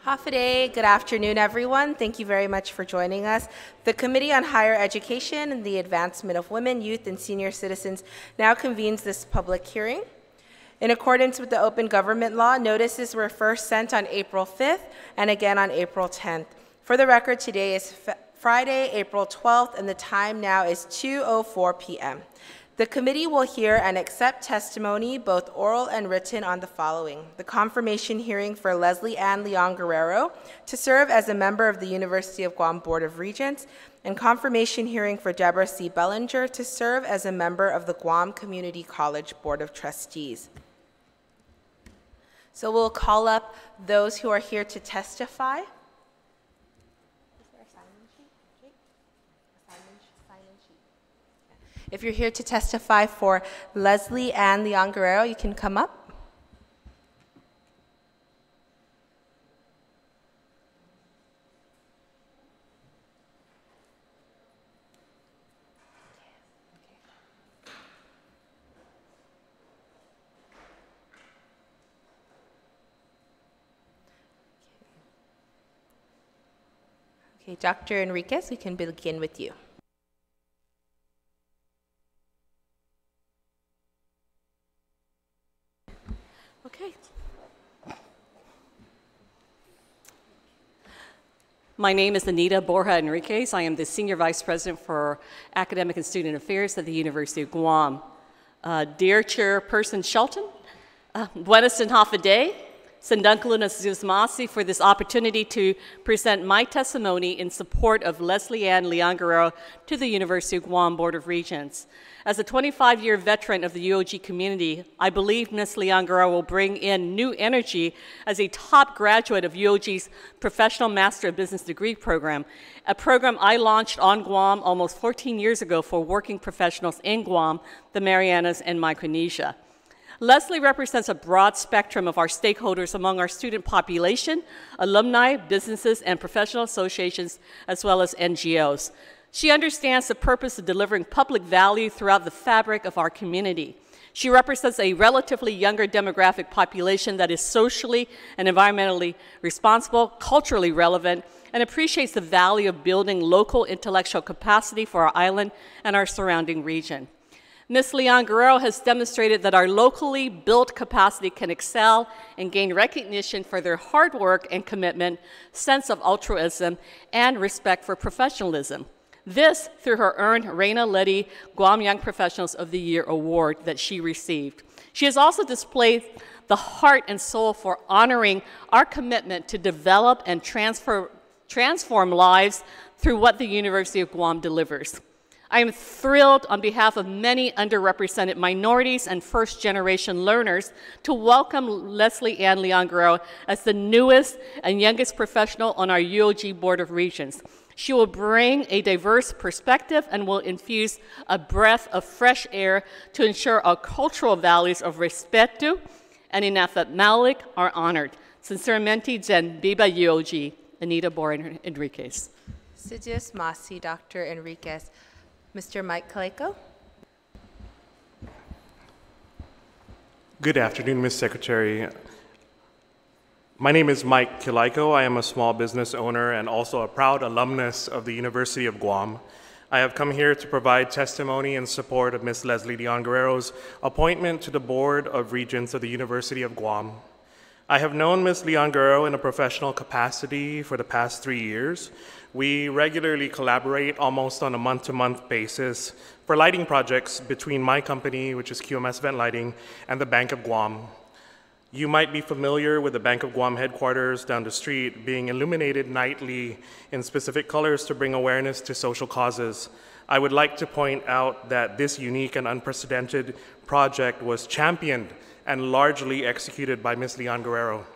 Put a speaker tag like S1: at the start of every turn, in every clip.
S1: Hafa, good afternoon, everyone. Thank you very much for joining us. The Committee on Higher Education and the Advancement of Women, Youth, and Senior Citizens now convenes this public hearing. In accordance with the Open Government Law, notices were first sent on April 5th and again on April 10th. For the record, today is Friday, April 12th, and the time now is 2:04 p.m. The committee will hear and accept testimony, both oral and written, on the following: the confirmation hearing for Leslie Ann Leon Guerrero to serve as a member of the University of Guam Board of Regents, and confirmation hearing for Deborah C. Bellinger to serve as a member of the Guam Community College Board of Trustees. So we'll call up those who are here to testify. If you're here to testify for Leslie Ann Leon Guerrero, you can come up. Okay, Dr. Enriquez, we can begin with you.
S2: Okay. My name is Anita Borja Enriquez. I am the Senior Vice President for Academic and Student Affairs at the University of Guam. Dear Chairperson Shelton, buenas and hafa day. Sandunkaluna Zuzmasi for this opportunity to present my testimony in support of Leslie Ann Leon Guerrero to the University of Guam Board of Regents. As a 25-year veteran of the UOG community, I believe Ms. Leon Guerrero will bring in new energy as a top graduate of UOG's Professional Master of Business degree program, a program I launched on Guam almost 14 years ago for working professionals in Guam, the Marianas, and Micronesia. Leslie represents a broad spectrum of our stakeholders among our student population, alumni, businesses, and professional associations, as well as NGOs. She understands the purpose of delivering public value throughout the fabric of our community. She represents a relatively younger demographic population that is socially and environmentally responsible, culturally relevant, and appreciates the value of building local intellectual capacity for our island and our surrounding region. Ms. Leon Guerrero has demonstrated that our locally built capacity can excel and gain recognition for their hard work and commitment, sense of altruism, and respect for professionalism. This through her earned Reina Letty Guam Young Professionals of the Year award that she received. She has also displayed the heart and soul for honoring our commitment to develop and transform lives through what the University of Guam delivers. I am thrilled on behalf of many underrepresented minorities and first-generation learners to welcome Leslie Ann Leon Guerrero as the newest and youngest professional on our UOG Board of Regents. She will bring a diverse perspective and will infuse a breath of fresh air to ensure our cultural values of respeto and inafat malik are honored. Sinceramente, Jen Biba UOG, Anita Borja Enriquez.
S1: Sidious Masi, Dr. Enriquez. Mr. Mike Kaleko.
S3: Good afternoon, Ms. Secretary. My name is Mike Kilaiko. I am a small business owner and also a proud alumnus of the University of Guam. I have come here to provide testimony in support of Ms. Leslie Leon Guerrero's appointment to the Board of Regents of the University of Guam. I have known Ms. Leon Guerrero in a professional capacity for the past 3 years. We regularly collaborate almost on a month-to-month basis for lighting projects between my company, which is QMS Vent Lighting, and the Bank of Guam. You might be familiar with the Bank of Guam headquarters down the street being illuminated nightly in specific colors to bring awareness to social causes. I would like to point out that this unique and unprecedented project was championed and largely executed by Ms. Leon Guerrero.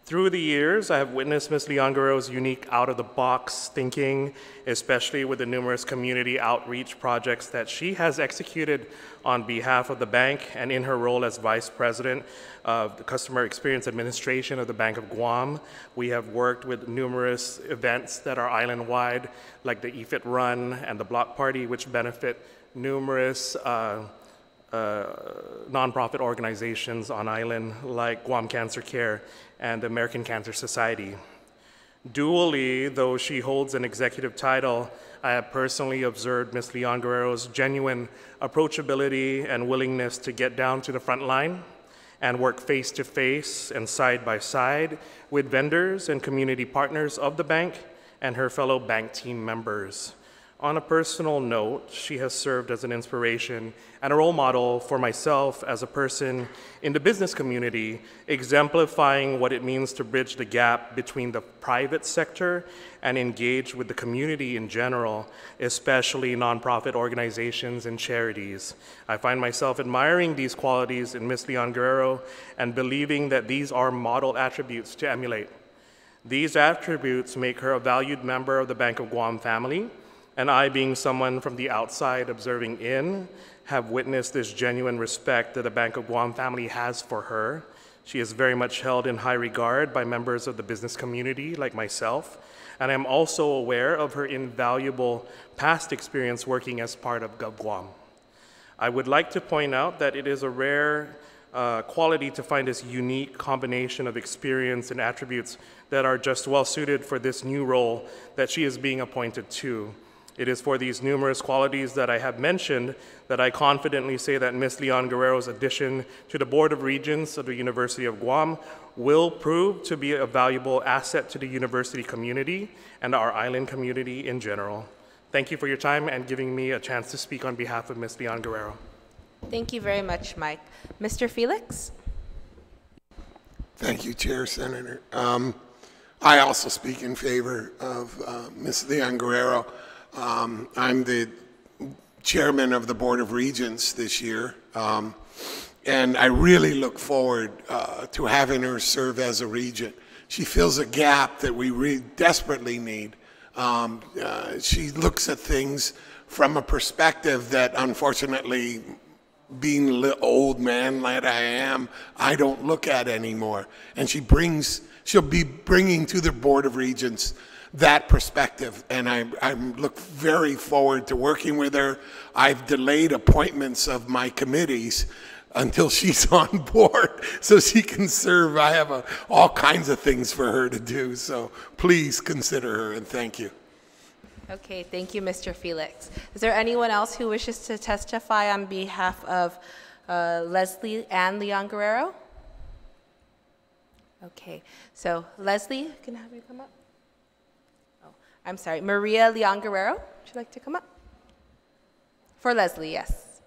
S3: Through the years, I have witnessed Ms. Leon Guerrero's unique out-of-the-box thinking, especially with the numerous community outreach projects that she has executed on behalf of the bank and in her role as Vice President of the Customer Experience Administration of the Bank of Guam. We have worked with numerous events that are island-wide, like the EFIT Run and the Block Party, which benefit numerous nonprofit organizations on island like Guam Cancer Care and the American Cancer Society. Dually, though she holds an executive title, I have personally observed Ms. Leon Guerrero's genuine approachability and willingness to get down to the front line and work face-to-face and side-by-side with vendors and community partners of the bank and her fellow bank team members. On a personal note, she has served as an inspiration and a role model for myself as a person in the business community, exemplifying what it means to bridge the gap between the private sector and engage with the community in general, especially nonprofit organizations and charities. I find myself admiring these qualities in Ms. Leon Guerrero and believing that these are model attributes to emulate. These attributes make her a valued member of the Bank of Guam family, and I, being someone from the outside observing in, have witnessed this genuine respect that the Bank of Guam family has for her. She is very much held in high regard by members of the business community like myself, and I'm also aware of her invaluable past experience working as part of GovGuam. I would like to point out that it is a rare quality to find this unique combination of experience and attributes that are just well suited for this new role that she is being appointed to. It is for these numerous qualities that I have mentioned that I confidently say that Ms. Leon Guerrero's addition to the Board of Regents of the University of Guam will prove to be a valuable asset to the university community and our island community in general. Thank you for your time and giving me a chance to speak on behalf of Ms. Leon Guerrero.
S1: Thank you very much, Mike. Mr. Felix?
S4: Thank you, Chair Senator. I also speak in favor of Ms. Leon Guerrero. I'm the chairman of the Board of Regents this year, and I really look forward to having her serve as a regent. She fills a gap that we desperately need. She looks at things from a perspective that, unfortunately, being the old man that I am, I don't look at anymore. And she'll be bringing to the Board of Regents that perspective, and I look very forward to working with her. I've delayed appointments of my committees until she's on board so she can serve. I have all kinds of things for her to do, so please consider her, and thank you.
S1: Okay, thank you, Mr. Felix. Is there anyone else who wishes to testify on behalf of Leslie and Leon Guerrero? Okay, so Leslie, can I have you come up? I'm sorry, Maria Leon Guerrero, would you like to come up? For Leslie, yes.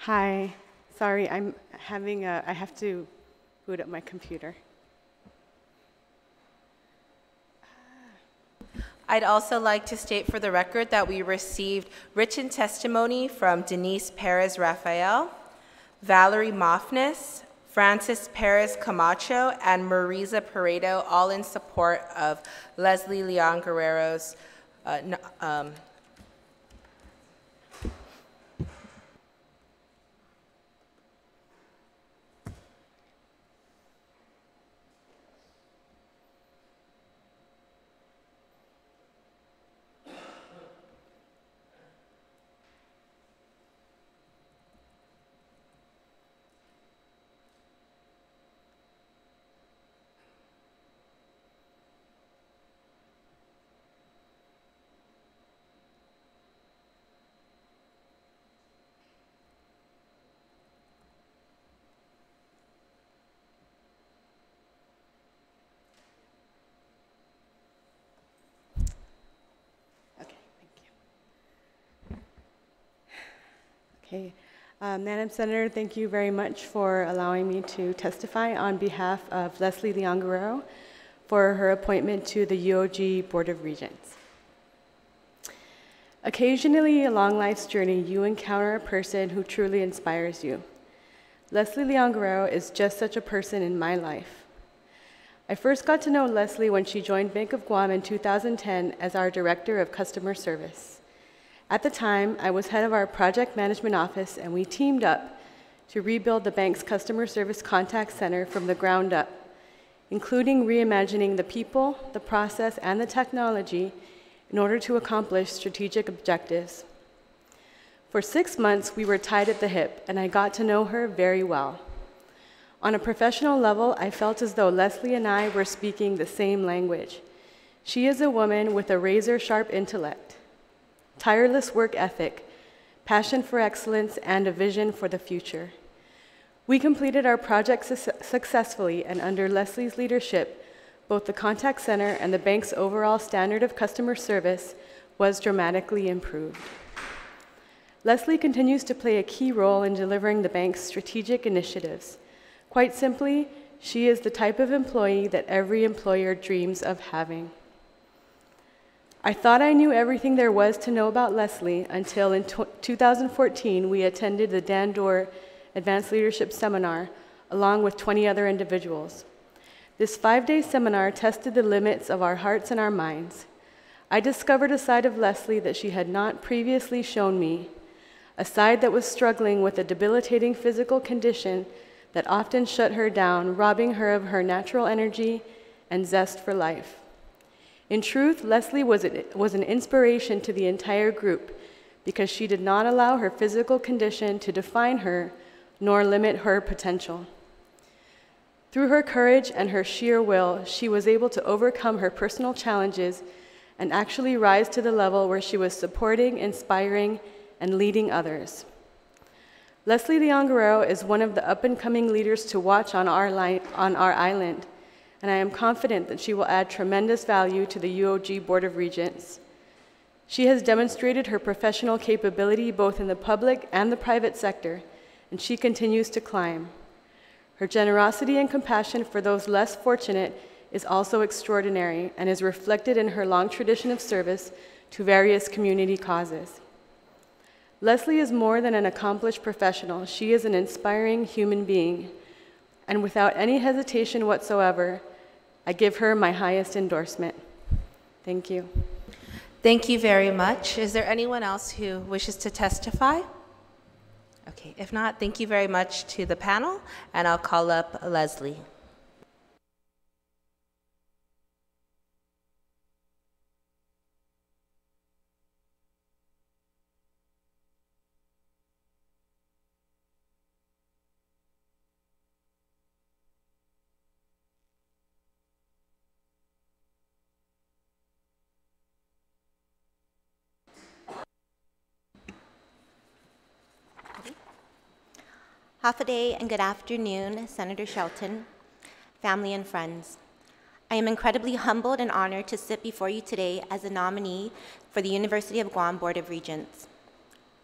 S5: Hi, sorry, I have to boot up my computer.
S1: I'd also like to state for the record that we received written testimony from Denise Perez Rafael, Valerie Moffness, Francis Perez Camacho, and Marisa Paredo, all in support of Leslie Leon Guerrero's
S5: Okay. Madam Senator, thank you very much for allowing me to testify on behalf of Leslie Leon Guerrero for her appointment to the UOG Board of Regents. Occasionally along life's journey, you encounter a person who truly inspires you. Leslie Leon Guerrero is just such a person in my life. I first got to know Leslie when she joined Bank of Guam in 2010 as our Director of Customer Service. At the time, I was head of our project management office, and we teamed up to rebuild the bank's customer service contact center from the ground up, including reimagining the people, the process, and the technology in order to accomplish strategic objectives. For 6 months, we were tied at the hip, and I got to know her very well. On a professional level, I felt as though Leslie and I were speaking the same language. She is a woman with a razor-sharp intellect, tireless work ethic, passion for excellence, and a vision for the future. We completed our project successfully, and under Leslie's leadership, both the contact center and the bank's overall standard of customer service was dramatically improved. Leslie continues to play a key role in delivering the bank's strategic initiatives. Quite simply, she is the type of employee that every employer dreams of having. I thought I knew everything there was to know about Leslie until in 2014 we attended the Dan Dorr Advanced Leadership Seminar along with 20 other individuals. This 5-day seminar tested the limits of our hearts and our minds. I discovered a side of Leslie that she had not previously shown me, a side that was struggling with a debilitating physical condition that often shut her down, robbing her of her natural energy and zest for life. In truth, Leslie was an inspiration to the entire group because she did not allow her physical condition to define her nor limit her potential. Through her courage and her sheer will, she was able to overcome her personal challenges and actually rise to the level where she was supporting, inspiring, and leading others. Leslie Leon Guerrero is one of the up-and-coming leaders to watch on our island, and I am confident that she will add tremendous value to the UOG Board of Regents. She has demonstrated her professional capability both in the public and the private sector, and she continues to climb. Her generosity and compassion for those less fortunate is also extraordinary and is reflected in her long tradition of service to various community causes. Leslie is more than an accomplished professional. She is an inspiring human being, and without any hesitation whatsoever, I give her my highest endorsement. Thank you.
S1: Thank you very much. Is there anyone else who wishes to testify? Okay, if not, thank you very much to the panel, and I'll call up Leslie.
S6: Hafaday and good afternoon, Senator Shelton, family and friends. I am incredibly humbled and honored to sit before you today as a nominee for the University of Guam Board of Regents.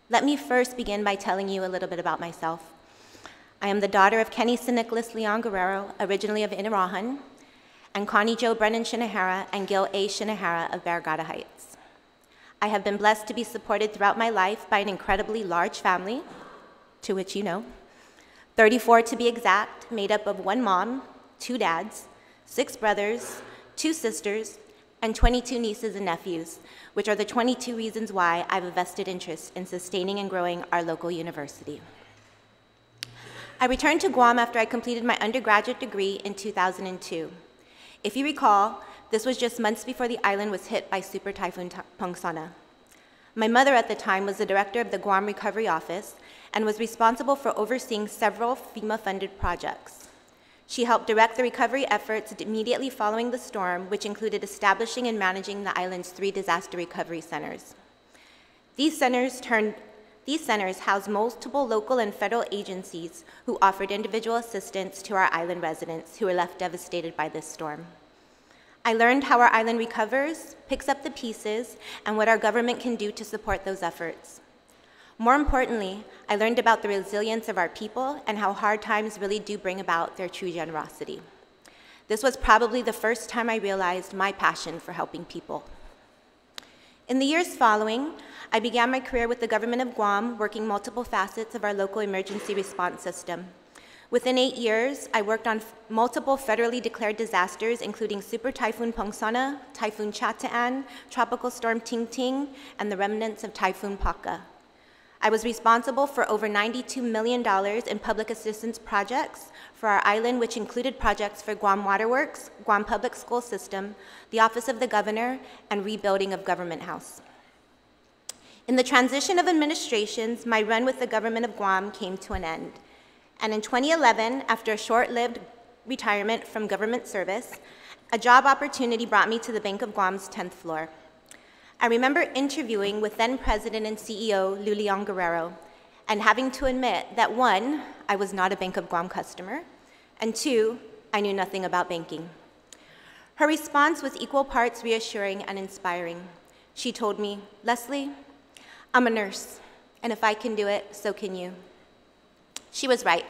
S6: Let me first begin by telling you a little bit about myself. I am the daughter of Kenny Sir Nicholas Leon Guerrero, originally of Inarajan, and Connie Jo Brennan Shinohara and Gil A. Shinohara of Barragata Heights. I have been blessed to be supported throughout my life by an incredibly large family, to which you know, 34 to be exact, made up of 1 mom, 2 dads, 6 brothers, 2 sisters, and 22 nieces and nephews, which are the 22 reasons why I have a vested interest in sustaining and growing our local university. I returned to Guam after I completed my undergraduate degree in 2002. If you recall, this was just months before the island was hit by Super Typhoon Pongsana. My mother at the time was the director of the Guam Recovery Office and was responsible for overseeing several FEMA-funded projects. She helped direct the recovery efforts immediately following the storm, which included establishing and managing the island's 3 disaster recovery centers. These centers house multiple local and federal agencies who offered individual assistance to our island residents who were left devastated by this storm. I learned how our island recovers, picks up the pieces, and what our government can do to support those efforts. More importantly, I learned about the resilience of our people and how hard times really do bring about their true generosity. This was probably the first time I realized my passion for helping people. In the years following, I began my career with the government of Guam, working multiple facets of our local emergency response system. Within 8 years, I worked on multiple federally declared disasters, including Super Typhoon Pongsana, Typhoon Chataan, Tropical Storm Ting Ting, and the remnants of Typhoon Paka. I was responsible for over $92 million in public assistance projects for our island, which included projects for Guam Waterworks, Guam Public School System, the Office of the Governor, and rebuilding of Government House. In the transition of administrations, my run with the government of Guam came to an end. And in 2011, after a short-lived retirement from government service, a job opportunity brought me to the Bank of Guam's 10th floor. I remember interviewing with then President and CEO Lulian Guerrero, and having to admit that one, I was not a Bank of Guam customer, and two, I knew nothing about banking. Her response was equal parts reassuring and inspiring. She told me, "Leslie, I'm a nurse, and if I can do it, so can you." She was right.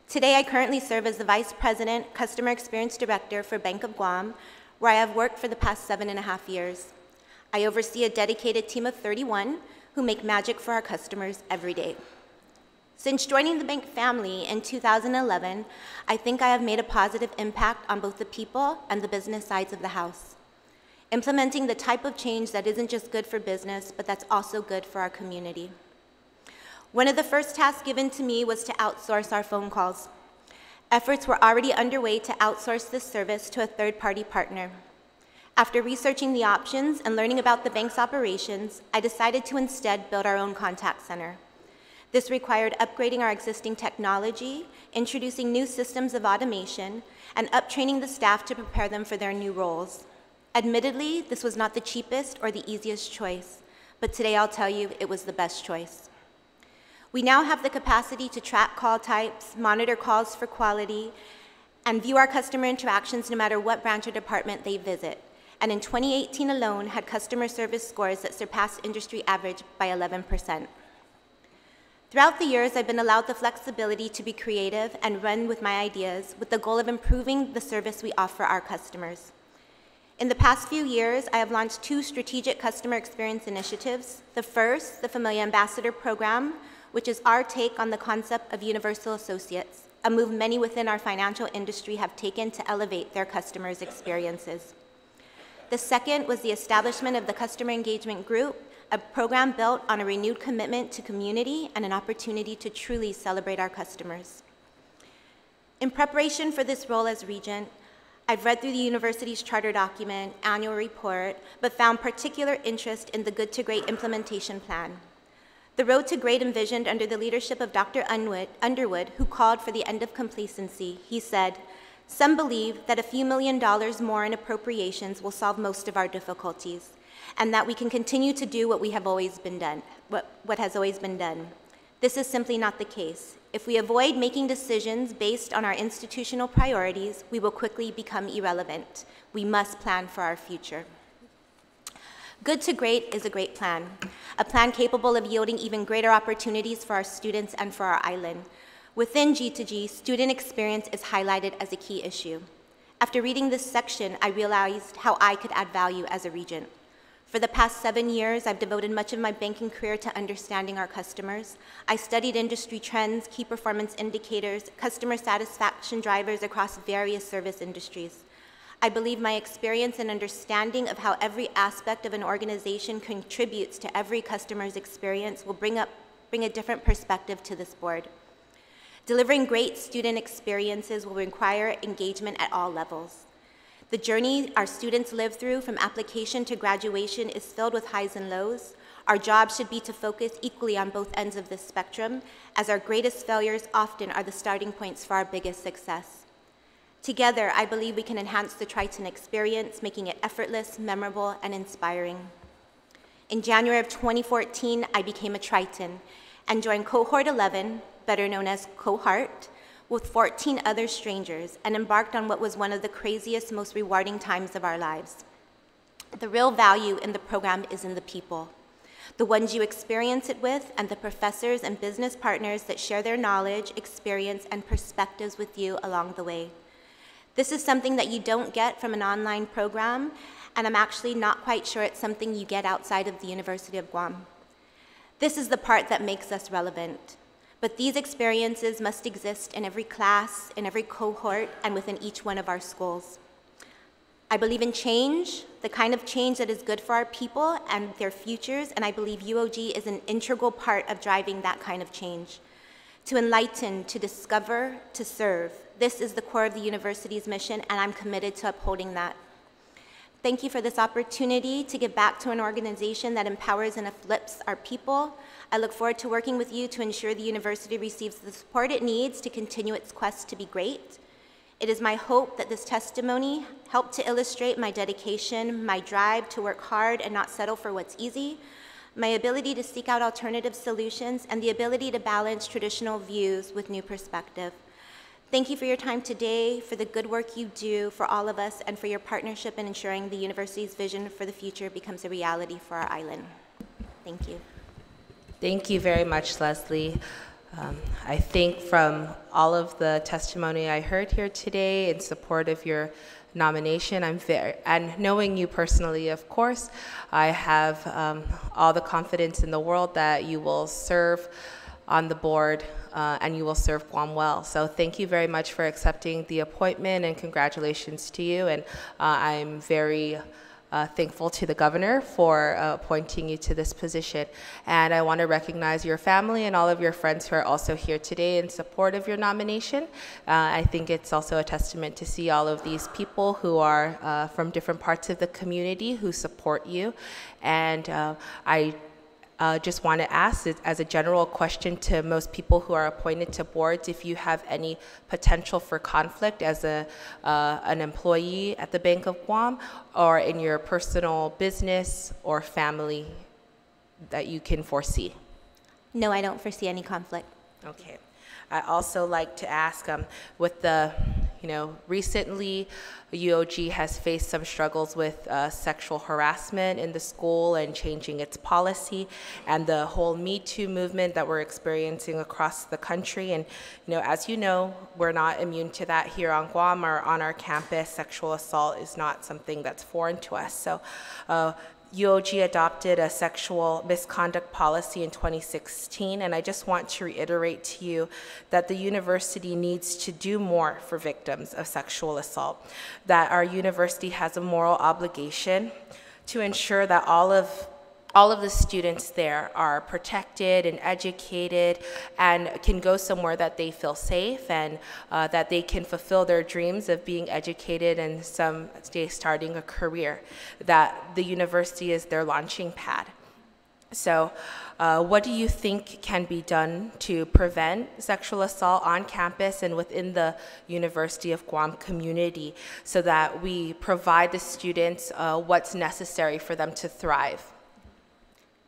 S6: Today, I currently serve as the Vice President, Customer Experience Director for Bank of Guam, where I have worked for the past 7.5 years. I oversee a dedicated team of 31 who make magic for our customers every day. Since joining the bank family in 2011, I think I have made a positive impact on both the people and the business sides of the house, implementing the type of change that isn't just good for business, but that's also good for our community. One of the first tasks given to me was to outsource our phone calls. Efforts were already underway to outsource this service to a third-party partner. After researching the options and learning about the bank's operations, I decided to instead build our own contact center. This required upgrading our existing technology, introducing new systems of automation, and uptraining the staff to prepare them for their new roles. Admittedly, this was not the cheapest or the easiest choice, but today I'll tell you it was the best choice. We now have the capacity to track call types, monitor calls for quality, and view our customer interactions no matter what branch or department they visit. And in 2018 alone, had customer service scores that surpassed industry average by 11%. Throughout the years, I've been allowed the flexibility to be creative and run with my ideas with the goal of improving the service we offer our customers. In the past few years, I have launched 2 strategic customer experience initiatives. The first, the Familia Ambassador Program, which is our take on the concept of universal associates, a move many within our financial industry have taken to elevate their customers' experiences. The second was the establishment of the Customer Engagement Group, a program built on a renewed commitment to community and an opportunity to truly celebrate our customers. In preparation for this role as regent, I've read through the university's charter document, annual report, but found particular interest in the Good to Great implementation plan. The road to great envisioned under the leadership of Dr. Underwood, who called for the end of complacency. He said, "Some believe that a few $1 million more in appropriations will solve most of our difficulties, and that we can continue to do what has always been done. This is simply not the case. If we avoid making decisions based on our institutional priorities, we will quickly become irrelevant. We must plan for our future." Good to Great is a great plan, a plan capable of yielding even greater opportunities for our students and for our island. Within G2G, student experience is highlighted as a key issue. After reading this section, I realized how I could add value as a regent. For the past 7 years, I've devoted much of my banking career to understanding our customers. I studied industry trends, key performance indicators, customer satisfaction drivers across various service industries. I believe my experience and understanding of how every aspect of an organization contributes to every customer's experience will bring a different perspective to this board. Delivering great student experiences will require engagement at all levels. The journey our students live through from application to graduation is filled with highs and lows. Our job should be to focus equally on both ends of this spectrum, as our greatest failures often are the starting points for our biggest success. Together, I believe we can enhance the Triton experience, making it effortless, memorable, and inspiring. In January of 2014, I became a Triton and joined Cohort 11, better known as Cohort, with 14 other strangers, and embarked on what was one of the craziest, most rewarding times of our lives. The real value in the program is in the people, the ones you experience it with, and the professors and business partners that share their knowledge, experience, and perspectives with you along the way. This is something that you don't get from an online program, and I'm actually not quite sure it's something you get outside of the University of Guam. This is the part that makes us relevant. But these experiences must exist in every class, in every cohort, and within each one of our schools. I believe in change, the kind of change that is good for our people and their futures, and I believe UOG is an integral part of driving that kind of change. To enlighten, to discover, to serve. This is the core of the university's mission, and I'm committed to upholding that. Thank you for this opportunity to give back to an organization that empowers and uplifts our people. I look forward to working with you to ensure the university receives the support it needs to continue its quest to be great. It is my hope that this testimony helped to illustrate my dedication, my drive to work hard and not settle for what's easy, my ability to seek out alternative solutions, and the ability to balance traditional views with new perspective. Thank you for your time today, for the good work you do for all of us, and for your partnership in ensuring the university's vision for the future becomes a reality for our island. Thank you.
S1: Thank you very much, Leslie. I think from all of the testimony I heard here today in support of your nomination, and knowing you personally, of course, I have all the confidence in the world that you will serve on the board and you will serve Guam well. So thank you very much for accepting the appointment, and congratulations to you. And I'm very thankful to the governor for appointing you to this position. And I want to recognize your family and all of your friends who are also here today in support of your nomination. I think it's also a testament to see all of these people who are from different parts of the community who support you. And I just want to ask, as a general question to most people who are appointed to boards, if you have any potential for conflict as an employee at the Bank of Guam, or in your personal business or family that you can foresee.
S6: No, I don't foresee any conflict.
S1: Okay. I also like to ask, with the, recently UOG has faced some struggles with sexual harassment in the school and changing its policy, and the whole Me Too movement that we're experiencing across the country. And as you know, we're not immune to that here on Guam or on our campus. Sexual assault is not something that's foreign to us. So UOG adopted a sexual misconduct policy in 2016, and I just want to reiterate to you that the university needs to do more for victims of sexual assault, that our university has a moral obligation to ensure that all of the students there are protected and educated and can go somewhere that they feel safe, and that they can fulfill their dreams of being educated and someday starting a career, that the university is their launching pad. So what do you think can be done to prevent sexual assault on campus and within the University of Guam community so that we provide the students what's necessary for them to thrive?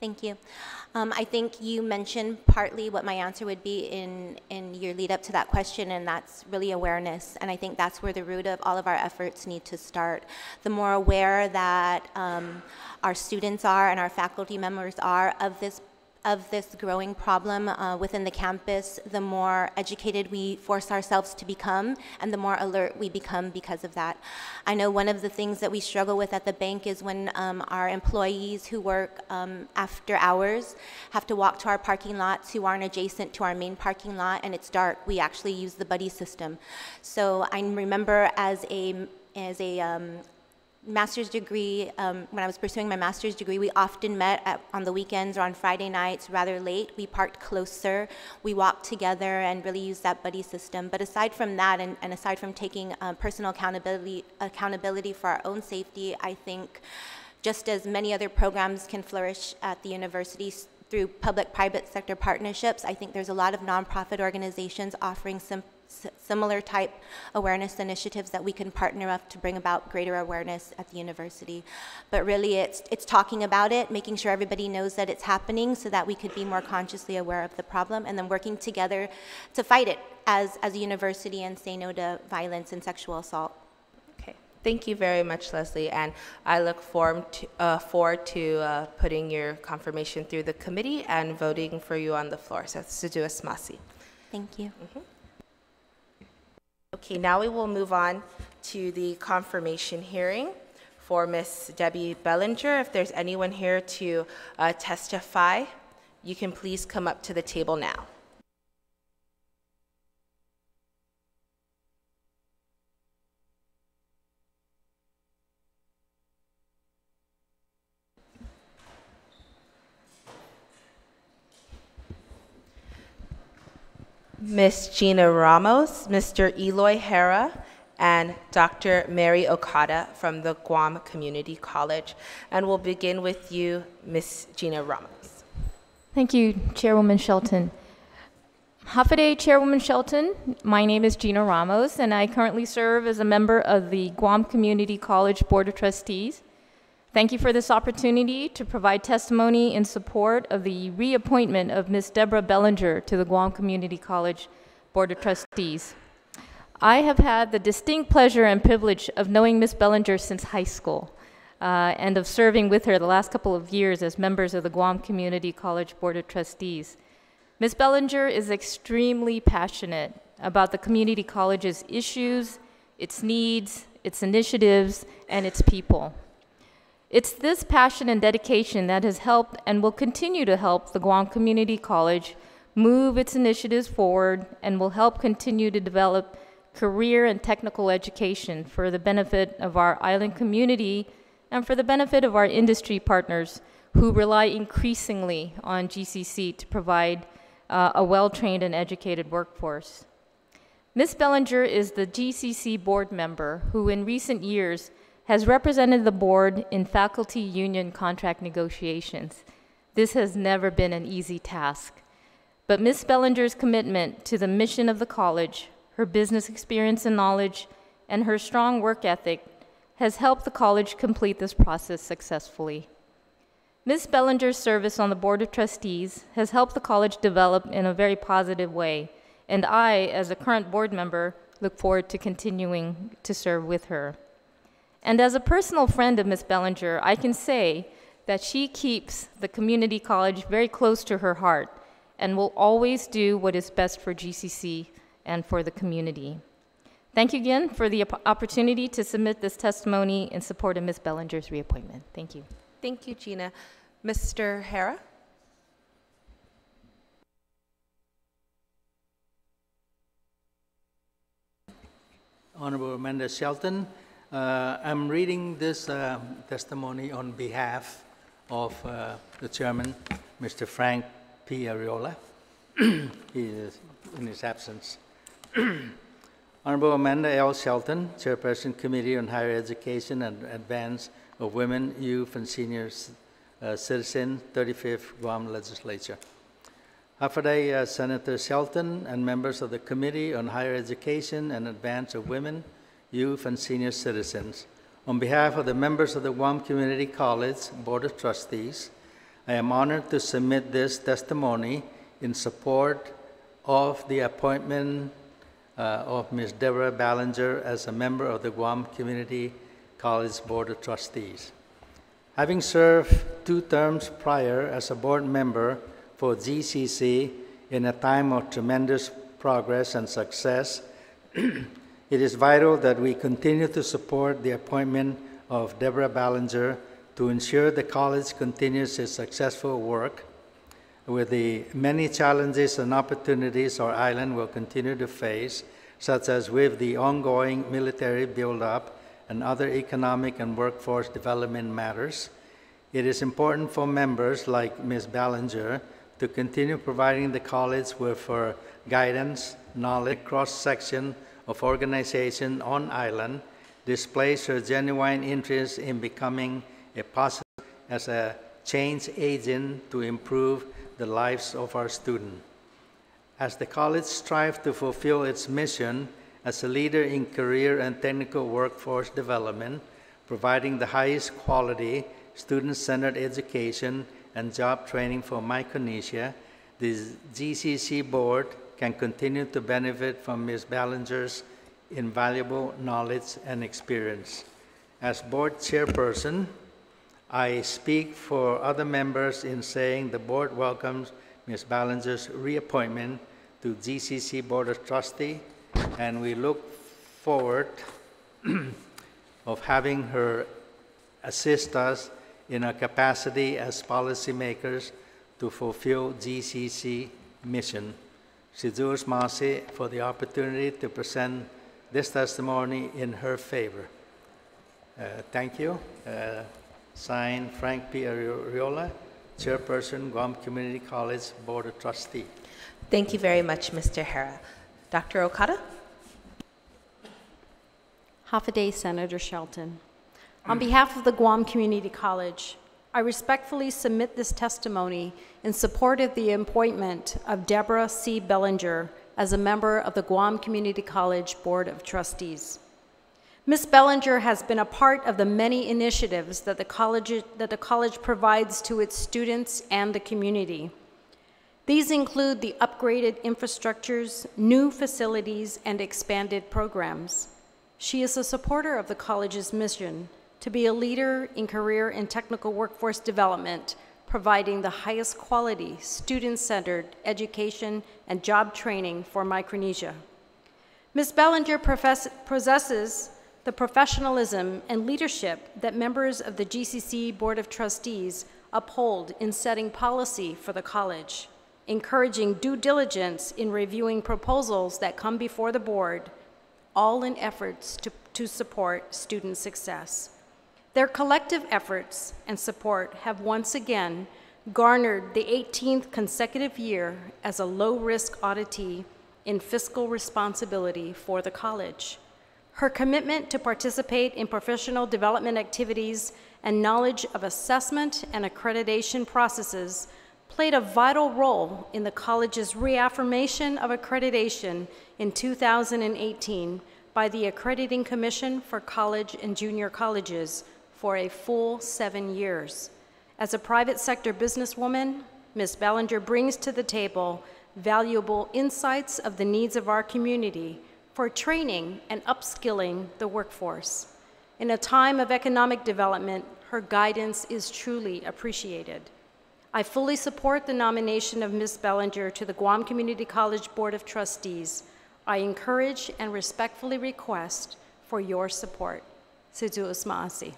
S6: Thank you. I think you mentioned partly what my answer would be in your lead up to that question, and that's really awareness. And I think that's where the root of all of our efforts need to start. The more aware that our students are and our faculty members are of this growing problem within the campus, the more educated we force ourselves to become, and the more alert we become because of that. I know one of the things that we struggle with at the bank is when our employees who work after hours have to walk to our parking lots who aren't adjacent to our main parking lot, and it's dark. We actually use the buddy system. So I remember as a master's degree, when I was pursuing my master's degree, we often met on the weekends or on Friday nights rather late. We parked closer, we walked together and really used that buddy system. But aside from that, and aside from taking personal accountability for our own safety, I think just as many other programs can flourish at the university through public-private sector partnerships, I think there's a lot of nonprofit organizations offering some similar type awareness initiatives that we can partner up to bring about greater awareness at the university. But really it's talking about it, making sure everybody knows that it's happening so that we could be more consciously aware of the problem, and then working together to fight it as a university and say no to violence and sexual assault.
S1: Okay. Thank you very much, Leslie, and I look forward to putting your confirmation through the committee and voting for you on the floor. So, Suduas Masi.
S6: Thank you.
S1: Mm-hmm. Okay, now we will move on to the confirmation hearing for Ms. Debbie Bellinger. If there's anyone here to testify, you can please come up to the table now. Ms. Gina Ramos, Mr. Eloy Hera, and Dr. Mary Okada from the Guam Community College. And we'll begin with you, Ms. Gina Ramos.
S7: Thank you, Chairwoman Shelton. Hafa Chairwoman Shelton, my name is Gina Ramos, and I currently serve as a member of the Guam Community College Board of Trustees. Thank you for this opportunity to provide testimony in support of the reappointment of Ms. Deborah Bellinger to the Guam Community College Board of Trustees. I have had the distinct pleasure and privilege of knowing Ms. Bellinger since high school and of serving with her the last couple of years as members of the Guam Community College Board of Trustees. Ms. Bellinger is extremely passionate about the community college's issues, its needs, its initiatives, and its people. It's this passion and dedication that has helped and will continue to help the Guam Community College move its initiatives forward and will help continue to develop career and technical education for the benefit of our island community and for the benefit of our industry partners who rely increasingly on GCC to provide a well-trained and educated workforce. Ms. Bellinger is the GCC board member who in recent years has represented the board in faculty union contract negotiations. This has never been an easy task. But Ms. Bellinger's commitment to the mission of the college, her business experience and knowledge, and her strong work ethic has helped the college complete this process successfully. Ms. Bellinger's service on the Board of Trustees has helped the college develop in a very positive way, and I, as a current board member, look forward to continuing to serve with her. And as a personal friend of Ms. Bellinger, I can say that she keeps the community college very close to her heart and will always do what is best for GCC and for the community. Thank you again for the opportunity to submit this testimony in support of Ms. Bellinger's reappointment. Thank you.
S1: Thank you, Gina. Mr. Hera?
S8: Honorable Amanda Shelton, I'm reading this testimony on behalf of the chairman, Mr. Frank P. Ariola. He is in his absence. Honorable Amanda L. Shelton, Chairperson, Committee on Higher Education and Advance of Women, Youth, and Seniors Citizen, 35th Guam Legislature. Hafa Senator Shelton and members of the Committee on Higher Education and Advance of Women, Youth, and Senior Citizens. On behalf of the members of the Guam Community College Board of Trustees, I am honored to submit this testimony in support of the appointment of Ms. Deborah Ballinger as a member of the Guam Community College Board of Trustees. Having served 2 terms prior as a board member for GCC in a time of tremendous progress and success, it is vital that we continue to support the appointment of Deborah Ballinger to ensure the college continues its successful work with the many challenges and opportunities our island will continue to face, such as with the ongoing military buildup and other economic and workforce development matters. It is important for members like Ms. Ballinger to continue providing the college with her guidance, knowledge, cross-section of organization on island, displays her genuine interest in becoming a positive as a change agent to improve the lives of our students. As the college strives to fulfill its mission as a leader in career and technical workforce development, providing the highest quality, student-centered education and job training for Micronesia, the GCC board can continue to benefit from Ms. Ballinger's invaluable knowledge and experience. As board chairperson, I speak for other members in saying the board welcomes Ms. Ballinger's reappointment to GCC Board of Trustees, and we look forward of having her assist us in our capacity as policymakers to fulfill GCC mission. Sidus Masi for the opportunity to present this testimony in her favor. Thank you. Signed, Frank P. Ariola, Chairperson, Guam Community College Board of Trustees.
S1: Thank you very much, Mr. Hara. Dr. Okada?
S9: Hafaday, Senator Shelton. On behalf of the Guam Community College, I respectfully submit this testimony in support of the appointment of Deborah C. Bellinger as a member of the Guam Community College Board of Trustees. Ms. Bellinger has been a part of the many initiatives that the college provides to its students and the community. These include the upgraded infrastructures, new facilities, and expanded programs. She is a supporter of the college's mission to be a leader in career and technical workforce development, providing the highest quality, student-centered education and job training for Micronesia. Ms. Bellinger possesses the professionalism and leadership that members of the GCC Board of Trustees uphold in setting policy for the college, encouraging due diligence in reviewing proposals that come before the board, all in efforts to support student success. Their collective efforts and support have once again garnered the 18th consecutive year as a low-risk auditee in fiscal responsibility for the college. Her commitment to participate in professional development activities and knowledge of assessment and accreditation processes played a vital role in the college's reaffirmation of accreditation in 2018 by the Accrediting Commission for College and Junior Colleges for a full 7 years. As a private sector businesswoman, Ms. Bellinger brings to the table valuable insights of the needs of our community for training and upskilling the workforce. In a time of economic development, her guidance is truly appreciated. I fully support the nomination of Ms. Bellinger to the Guam Community College Board of Trustees. I encourage and respectfully request for your support. Sidu Usmaasi.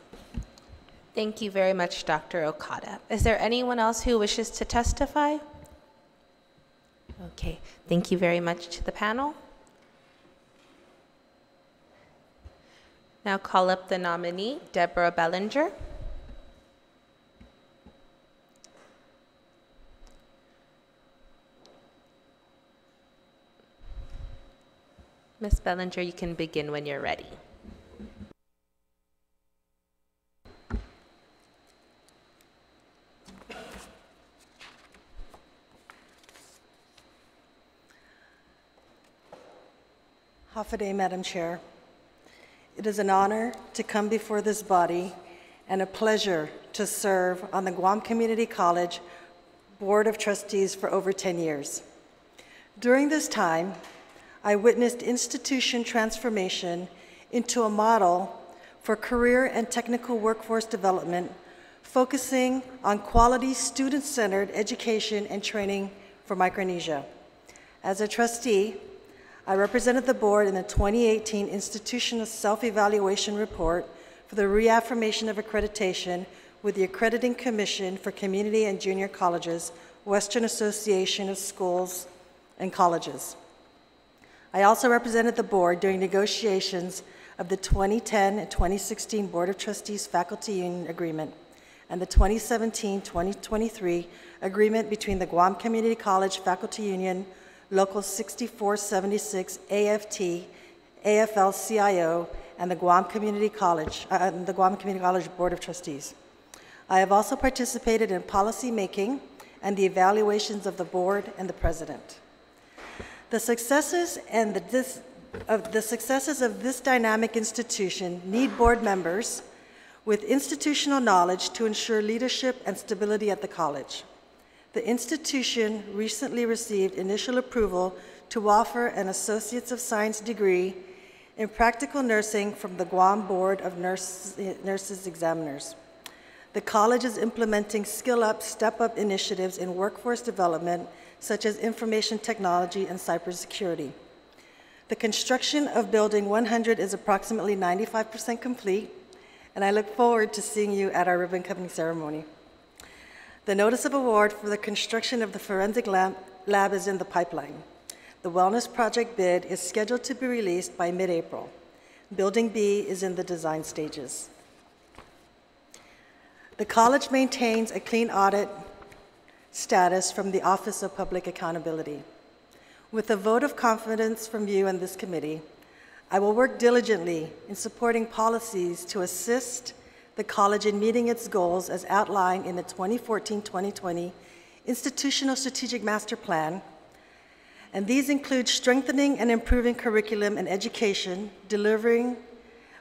S1: Thank you very much, Dr. Okada. Is there anyone else who wishes to testify? Okay, thank you very much to the panel. Now call up the nominee, Deborah Bellinger. Ms. Bellinger, you can begin when you're ready.
S10: Hafaday, Madam Chair. It is an honor to come before this body and a pleasure to serve on the Guam Community College Board of Trustees for over 10 years. During this time, I witnessed institution transformation into a model for career and technical workforce development, focusing on quality student-centered education and training for Micronesia. As a trustee, I represented the board in the 2018 Institutional Self-Evaluation Report for the reaffirmation of accreditation with the Accrediting Commission for Community and Junior Colleges, Western Association of Schools and Colleges. I also represented the board during negotiations of the 2010 and 2016 Board of Trustees Faculty Union Agreement and the 2017-2023 agreement between the Guam Community College Faculty Union, Local 6476 AFT, AFL-CIO, and the Guam Community College Board of Trustees. I have also participated in policy making and the evaluations of the board and the president. The successes of this dynamic institution need board members with institutional knowledge to ensure leadership and stability at the college. The institution recently received initial approval to offer an Associates of Science degree in practical nursing from the Guam Board of Nurses Examiners. The college is implementing skill-up, step-up initiatives in workforce development, such as information technology and cybersecurity. The construction of Building 100 is approximately 95% complete, and I look forward to seeing you at our ribbon-cutting ceremony. The notice of award for the construction of the forensic lab is in the pipeline. The wellness project bid is scheduled to be released by mid-April. Building B is in the design stages. The college maintains a clean audit status from the Office of Public Accountability. With a vote of confidence from you and this committee, I will work diligently in supporting policies to assist the college in meeting its goals as outlined in the 2014-2020 Institutional Strategic Master Plan, and these include strengthening and improving curriculum and education, delivering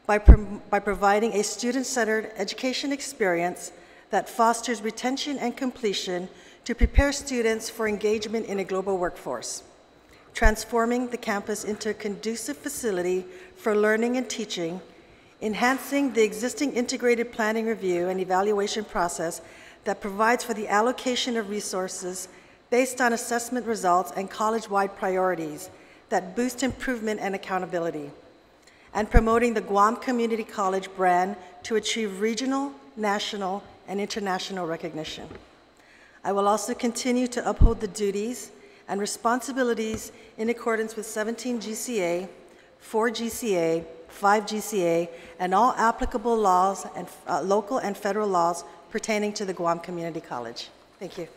S10: by providing a student-centered education experience that fosters retention and completion to prepare students for engagement in a global workforce, transforming the campus into a conducive facility for learning and teaching, enhancing the existing integrated planning, review, and evaluation process that provides for the allocation of resources based on assessment results and college-wide priorities that boost improvement and accountability, and promoting the Guam Community College brand to achieve regional, national, and international recognition. I will also continue to uphold the duties and responsibilities in accordance with 17 GCA, 4 GCA, 5 GCA, and all applicable laws and local and federal laws pertaining to the Guam Community College. Thank you.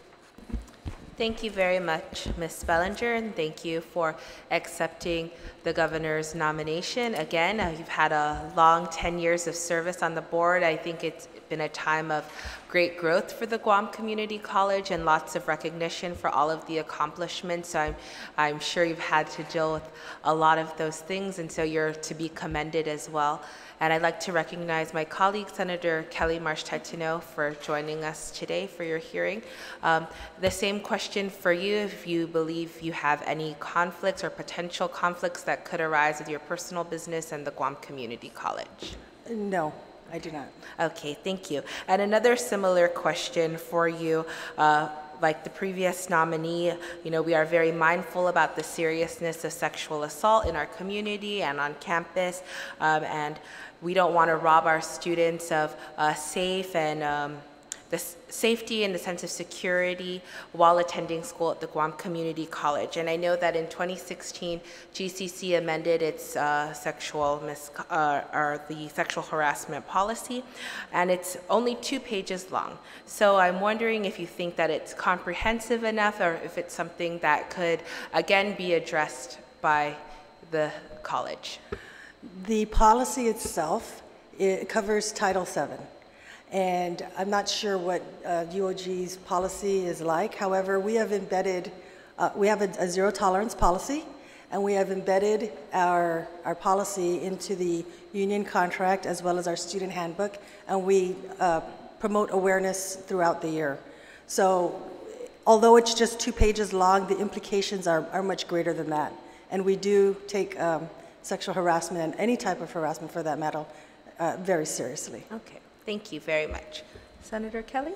S1: Thank you very much, Ms. Bellinger, and thank you for accepting the governor's nomination. Again, you've had a long 10 years of service on the board. I think it's been a time of great growth for the Guam Community College and lots of recognition for all of the accomplishments. I'm sure you've had to deal with a lot of those things, and so you're to be commended as well. And I'd like to recognize my colleague, Senator Kelly Marsh-Titano, for joining us today for your hearing. The same question for you, if you believe you have any conflicts or potential conflicts that could arise with your personal business and the Guam Community College.
S10: No, I do not.
S1: Okay, thank you. And another similar question for you. Like the previous nominee, we are very mindful about the seriousness of sexual assault in our community and on campus, and we don't want to rob our students of safe and the safety and the sense of security while attending school at the Guam Community College. And I know that in 2016, GCC amended its the sexual harassment policy, and it's only 2 pages long. So I'm wondering if you think that it's comprehensive enough, or if it's something that could, again, be addressed by the college.
S10: The policy itself, it covers Title VII. And I'm not sure what UOG's policy is like. However, we have embedded, we have a zero tolerance policy, and we have embedded our policy into the union contract as well as our student handbook, and we promote awareness throughout the year. So although it's just 2 pages long, the implications are much greater than that. And we do take sexual harassment, and any type of harassment for that matter, very seriously.
S1: Okay. Thank you very much. Senator Kelly?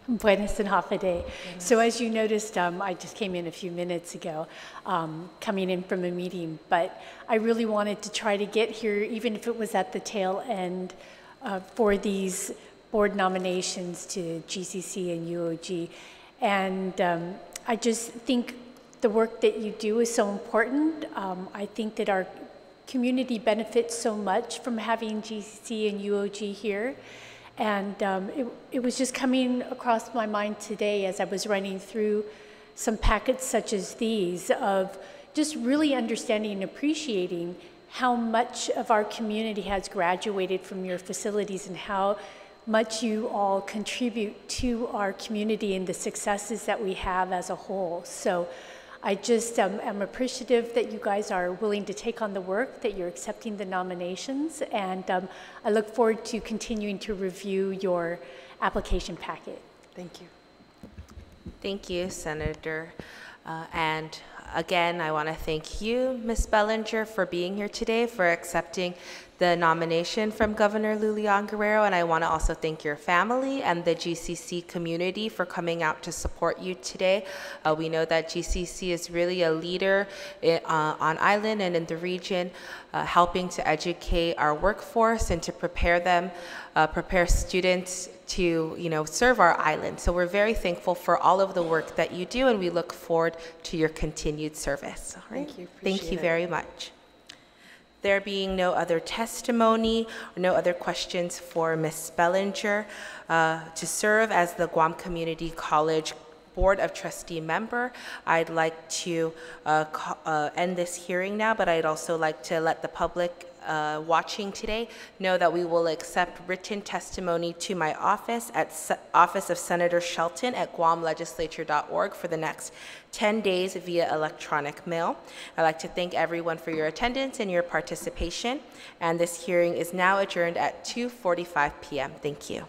S11: Buenas and Hafide. So as you noticed, I just came in a few minutes ago, coming in from a meeting, but I really wanted to try to get here, even if it was at the tail end, for these board nominations to GCC and UOG. And I just think the work that you do is so important. I think that our community benefits so much from having GCC and UOG here. And it was just coming across my mind today as I was running through some packets such as these of just really understanding and appreciating how much of our community has graduated from your facilities and how much you all contribute to our community and the successes that we have as a whole. So I just am appreciative that you guys are willing to take on the work, that you're accepting the nominations, and I look forward to continuing to review your application packet.
S10: Thank you.
S1: Thank you, Senator. And again, I want to thank you, Ms. Bellinger, for being here today, for accepting the nomination from Governor Lulian Guerrero, and I want to also thank your family and the GCC community for coming out to support you today. We know that GCC is really a leader on island and in the region, helping to educate our workforce and to prepare them, prepare students to serve our island. So we're very thankful for all of the work that you do, and we look forward to your continued service. All right?
S10: Thank you.
S1: Thank you very much. There being no other testimony or no other questions for Ms. Bellinger to serve as the Guam Community College Board of Trustee member, I'd like to end this hearing now, but I'd also like to let the public watching today know that we will accept written testimony to my office at Office of Senator Shelton at guamlegislature.org for the next 10 days via electronic mail. I'd like to thank everyone for your attendance and your participation, and this hearing is now adjourned at 2:45 p.m. Thank you.